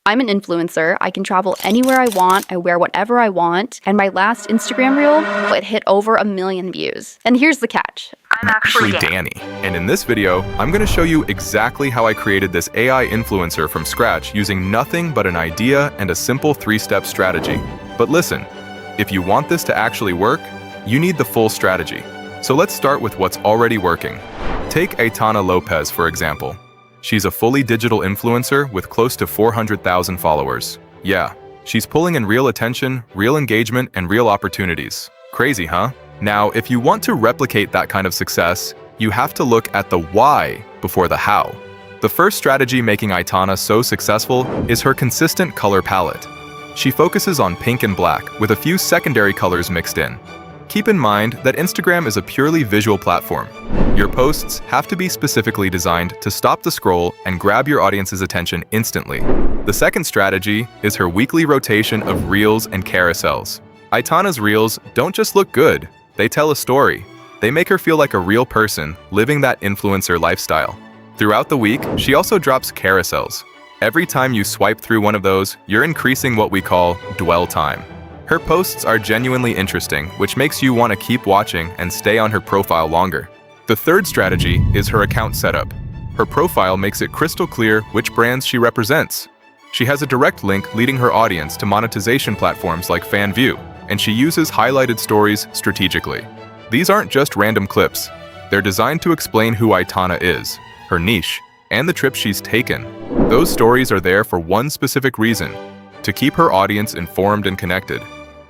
I'm an influencer. I can travel anywhere I want, I wear whatever I want, and my last Instagram reel, it hit over 1 million views. And here's the catch. I'm actually Danny. And in this video, I'm going to show you exactly how I created this AI influencer from scratch using nothing but an idea and a simple 3-step strategy. But listen, if you want this to actually work, you need the full strategy. So let's start with what's already working. Take Aitana Lopez, for example. She's a fully digital influencer with close to 400,000 followers. Yeah, she's pulling in real attention, real engagement, and real opportunities. Crazy, huh? Now, if you want to replicate that kind of success, you have to look at the why before the how. The first strategy making Aitana so successful is her consistent color palette. She focuses on pink and black with a few secondary colors mixed in. Keep in mind that Instagram is a purely visual platform. Your posts have to be specifically designed to stop the scroll and grab your audience's attention instantly. The second strategy is her weekly rotation of reels and carousels. Aitana's reels don't just look good, they tell a story. They make her feel like a real person living that influencer lifestyle. Throughout the week, she also drops carousels. Every time you swipe through one of those, you're increasing what we call dwell time. Her posts are genuinely interesting, which makes you want to keep watching and stay on her profile longer. The third strategy is her account setup. Her profile makes it crystal clear which brands she represents. She has a direct link leading her audience to monetization platforms like FanView, and she uses highlighted stories strategically. These aren't just random clips. They're designed to explain who Aitana is, her niche, and the trips she's taken. Those stories are there for one specific reason: to keep her audience informed and connected.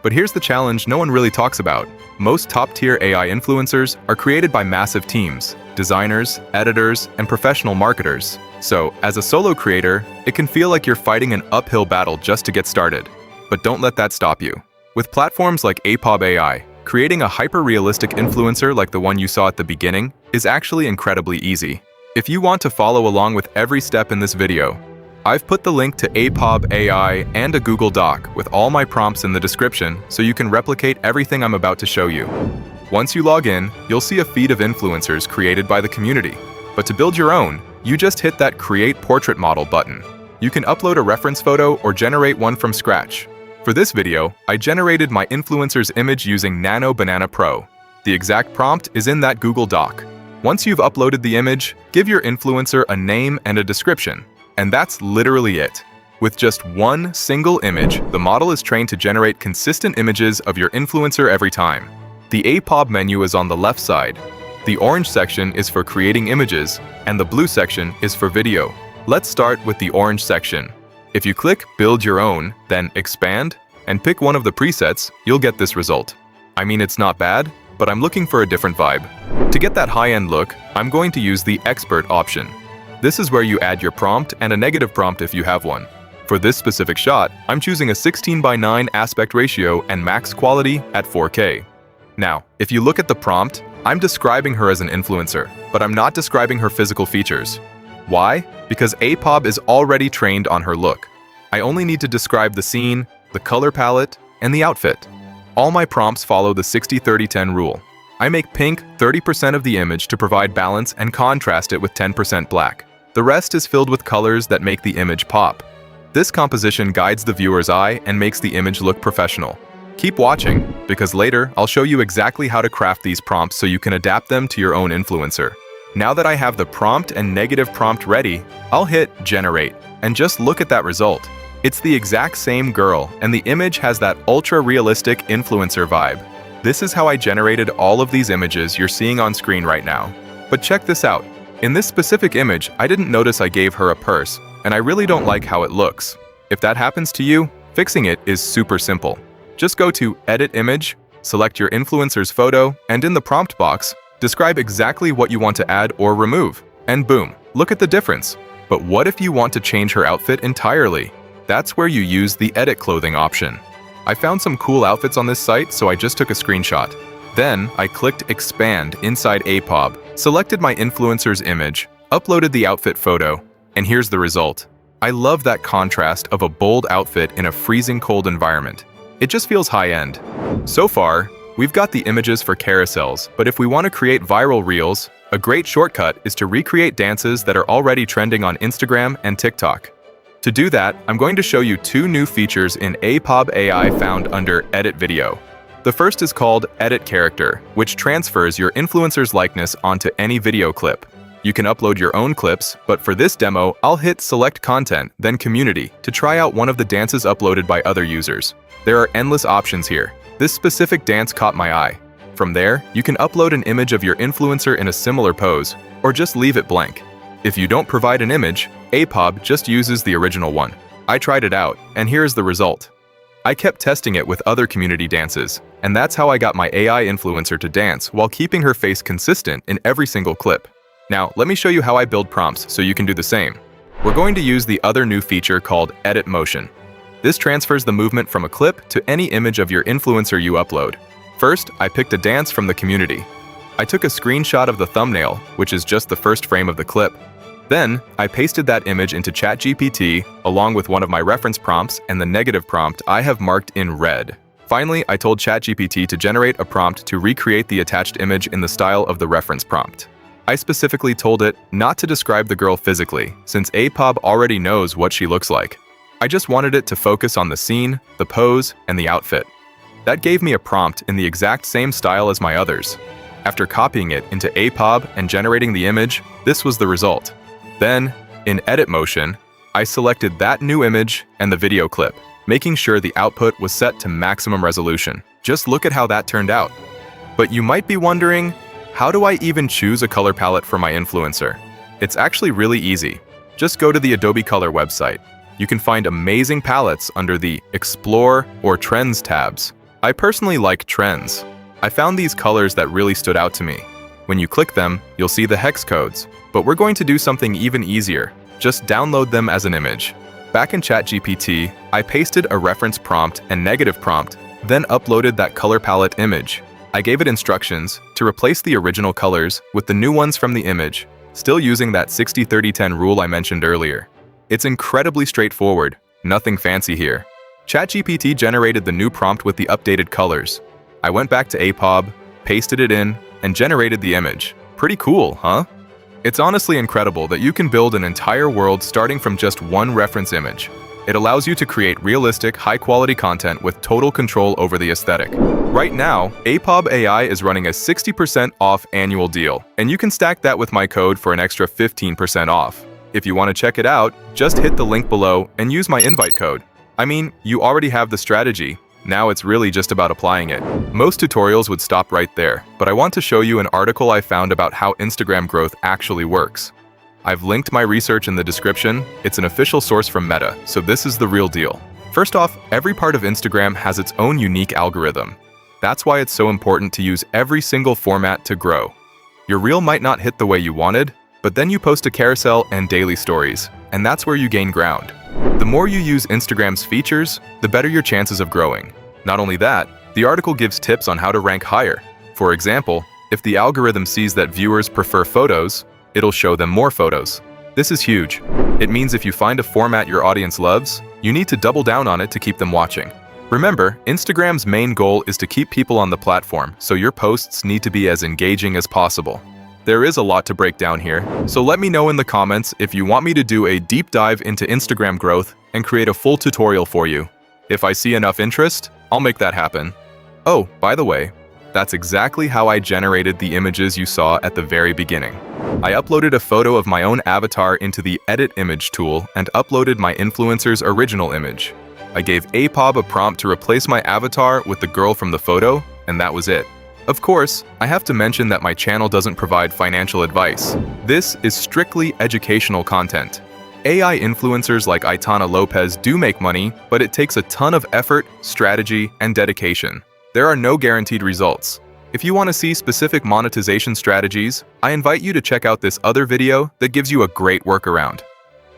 But here's the challenge no one really talks about. Most top-tier AI influencers are created by massive teams, designers, editors, and professional marketers. So, as a solo creator, it can feel like you're fighting an uphill battle just to get started. But don't let that stop you. With platforms like Apob AI, creating a hyper-realistic influencer like the one you saw at the beginning is actually incredibly easy. If you want to follow along with every step in this video, I've put the link to Apob AI and a Google Doc with all my prompts in the description so you can replicate everything I'm about to show you. Once you log in, you'll see a feed of influencers created by the community. But to build your own, you just hit that Create Portrait Model button. You can upload a reference photo or generate one from scratch. For this video, I generated my influencer's image using Nano Banana Pro. The exact prompt is in that Google Doc. Once you've uploaded the image, give your influencer a name and a description. And that's literally it. With just one single image, the model is trained to generate consistent images of your influencer every time. The Apob menu is on the left side. The orange section is for creating images, and the blue section is for video. Let's start with the orange section. If you click Build Your Own, then Expand, and pick one of the presets, you'll get this result. I mean, it's not bad, but I'm looking for a different vibe. To get that high-end look, I'm going to use the Expert option. This is where you add your prompt and a negative prompt if you have one. For this specific shot, I'm choosing a 16:9 aspect ratio and max quality at 4K. Now, if you look at the prompt, I'm describing her as an influencer, but I'm not describing her physical features. Why? Because Apob is already trained on her look. I only need to describe the scene, the color palette, and the outfit. All my prompts follow the 60-30-10 rule. I make pink 30% of the image to provide balance and contrast it with 10% black. The rest is filled with colors that make the image pop. This composition guides the viewer's eye and makes the image look professional. Keep watching, because later I'll show you exactly how to craft these prompts so you can adapt them to your own influencer. Now that I have the prompt and negative prompt ready, I'll hit Generate, and just look at that result. It's the exact same girl, and the image has that ultra-realistic influencer vibe. This is how I generated all of these images you're seeing on screen right now. But check this out. In this specific image, I didn't notice I gave her a purse, and I really don't like how it looks. If that happens to you, fixing it is super simple. Just go to Edit Image, select your influencer's photo, and in the prompt box, describe exactly what you want to add or remove. And boom, look at the difference. But what if you want to change her outfit entirely? That's where you use the Edit Clothing option. I found some cool outfits on this site, so I just took a screenshot. Then, I clicked Expand inside Apob, selected my influencer's image, uploaded the outfit photo, and here's the result. I love that contrast of a bold outfit in a freezing cold environment. It just feels high-end. So far, we've got the images for carousels, but if we want to create viral reels, a great shortcut is to recreate dances that are already trending on Instagram and TikTok. To do that, I'm going to show you two new features in Apob AI found under Edit Video. The first is called Edit Character, which transfers your influencer's likeness onto any video clip. You can upload your own clips, but for this demo, I'll hit Select Content, then Community, to try out one of the dances uploaded by other users. There are endless options here. This specific dance caught my eye. From there, you can upload an image of your influencer in a similar pose, or just leave it blank. If you don't provide an image, Apob just uses the original one. I tried it out, and here's the result. I kept testing it with other community dances, and that's how I got my AI influencer to dance while keeping her face consistent in every single clip. Now, let me show you how I build prompts so you can do the same. We're going to use the other new feature called Edit Motion. This transfers the movement from a clip to any image of your influencer you upload. First, I picked a dance from the community. I took a screenshot of the thumbnail, which is just the first frame of the clip. Then, I pasted that image into ChatGPT along with one of my reference prompts and the negative prompt I have marked in red. Finally, I told ChatGPT to generate a prompt to recreate the attached image in the style of the reference prompt. I specifically told it not to describe the girl physically, since Apob already knows what she looks like. I just wanted it to focus on the scene, the pose, and the outfit. That gave me a prompt in the exact same style as my others. After copying it into Apob and generating the image, this was the result. Then, in Edit Motion, I selected that new image and the video clip, making sure the output was set to maximum resolution. Just look at how that turned out. But you might be wondering, how do I even choose a color palette for my influencer? It's actually really easy. Just go to the Adobe Color website. You can find amazing palettes under the Explore or Trends tabs. I personally like Trends. I found these colors that really stood out to me. When you click them, you'll see the hex codes, but we're going to do something even easier. Just download them as an image. Back in ChatGPT, I pasted a reference prompt and negative prompt, then uploaded that color palette image. I gave it instructions to replace the original colors with the new ones from the image, still using that 60-30-10 rule I mentioned earlier. It's incredibly straightforward, nothing fancy here. ChatGPT generated the new prompt with the updated colors. I went back to Apob, pasted it in, and generated the image. Pretty cool, huh? It's honestly incredible that you can build an entire world starting from just one reference image. It allows you to create realistic, high-quality content with total control over the aesthetic. Right now, Apob AI is running a 60% off annual deal, and you can stack that with my code for an extra 15% off. If you want to check it out, just hit the link below and use my invite code. I mean, you already have the strategy. Now it's really just about applying it. Most tutorials would stop right there, but I want to show you an article I found about how Instagram growth actually works. I've linked my research in the description. It's an official source from Meta, so this is the real deal. First off, every part of Instagram has its own unique algorithm. That's why it's so important to use every single format to grow. Your reel might not hit the way you wanted, but then you post a carousel and daily stories, and that's where you gain ground. The more you use Instagram's features, the better your chances of growing. Not only that, the article gives tips on how to rank higher. For example, if the algorithm sees that viewers prefer photos, it'll show them more photos. This is huge. It means if you find a format your audience loves, you need to double down on it to keep them watching. Remember, Instagram's main goal is to keep people on the platform, so your posts need to be as engaging as possible. There is a lot to break down here, so let me know in the comments if you want me to do a deep dive into Instagram growth and create a full tutorial for you. If I see enough interest, I'll make that happen. Oh, by the way, that's exactly how I generated the images you saw at the very beginning. I uploaded a photo of my own avatar into the Edit Image tool and uploaded my influencer's original image. I gave Apob a prompt to replace my avatar with the girl from the photo, and that was it. Of course, I have to mention that my channel doesn't provide financial advice. This is strictly educational content. AI influencers like Aitana Lopez do make money, but it takes a ton of effort, strategy, and dedication. There are no guaranteed results. If you want to see specific monetization strategies, I invite you to check out this other video that gives you a great workaround.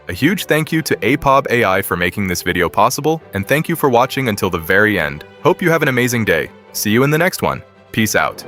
A huge thank you to Apob AI for making this video possible, and thank you for watching until the very end. Hope you have an amazing day. See you in the next one. Peace out.